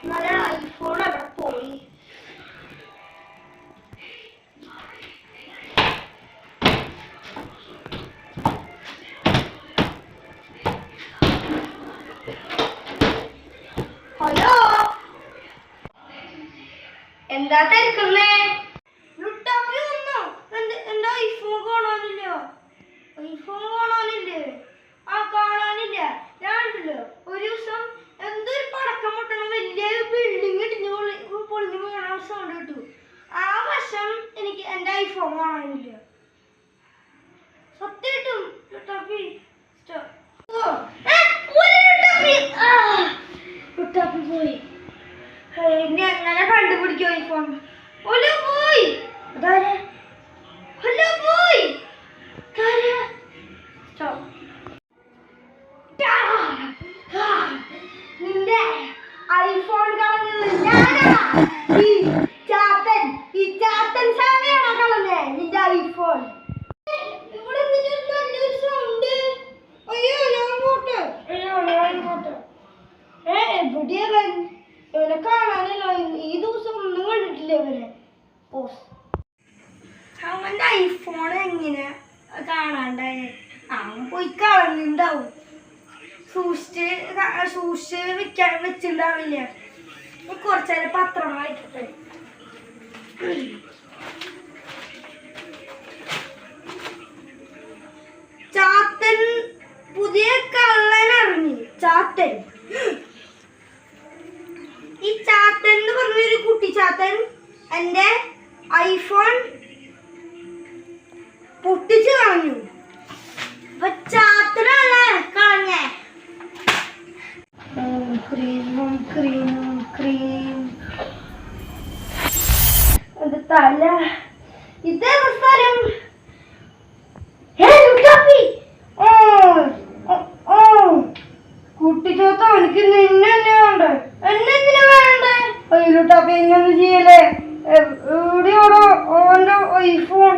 IPhone അവിടെ പോയി. Hello, എന്താ തിരക്കുന്നേ? എന്റെ ഐഫോൺ കാണാനില്ല. ആ കാണാനില്ല. ഞാനുണ്ടല്ലോ ഒരു ദിവസം എന്തൊരു പടക്കം പൊട്ടണം, വലിയ ബിൽഡിംഗ് ഇടിഞ്ഞ് പൊളിഞ്ഞു വീണ സൗണ്ട് കിട്ടു. ആ വശം എനിക്ക് എന്റെ ഐഫോൺ കാണാനില്ല. സത്യമായിട്ടും പോയി. ഇനി എങ്ങനെ കണ്ടുപിടിക്കും ഐഫോൺ? പോയി. അതാരെ? പോയി. നിന്റെ ഐഫോൺ കളഞ്ഞത് ഞാനാ. ഈ ചാത്തൻ സാധനയാണോ കളഞ്ഞേ? നിന്റെ ഐഫോൺ ഇവിടെ നല്ലൊരു സൗണ്ട്. അയ്യോ ഞാൻ പോട്ടെ. എവിടെയാ ഇവനെ കാണാനില്ല. ഈ ദിവസം ഒന്നും കണ്ടിട്ടില്ല ഇവനെ. അവന്റെ ഐഫോൺ എങ്ങനെ കാണാണ്ടായ? അവൻ പോയി കളഞ്ഞിണ്ടാവും. സൂക്ഷിച്ച് വെച്ചിണ്ടാവില്ല. കുറച്ചേരം പത്രം വായിക്കട്ടെ. ചാത്തൻ പുതിയ കള്ളനറിഞ്ഞു. ചാത്തൻ, ഈ ചാത്തൻ എന്ന് പറഞ്ഞൊരു കുട്ടി ചാത്തൻ എന്റെ ഐഫോൺ പൊട്ടിച്ചു കളഞ്ഞു. അപ്പൊ ചാത്തനല്ലേ കളഞ്ഞേ? തല ഇതേ സ്ഥലം. കുട്ടിച്ചോത്ത എനിക്ക് നിന്നെ വേണ്ടേ? എന്നെന്തിനാ വേണ്ടേ? അതിലോട്ടാ പിന്നെ ചെയ്യലേ? എവിടെയോടോ ഓന്റെ ഐഫോൺ?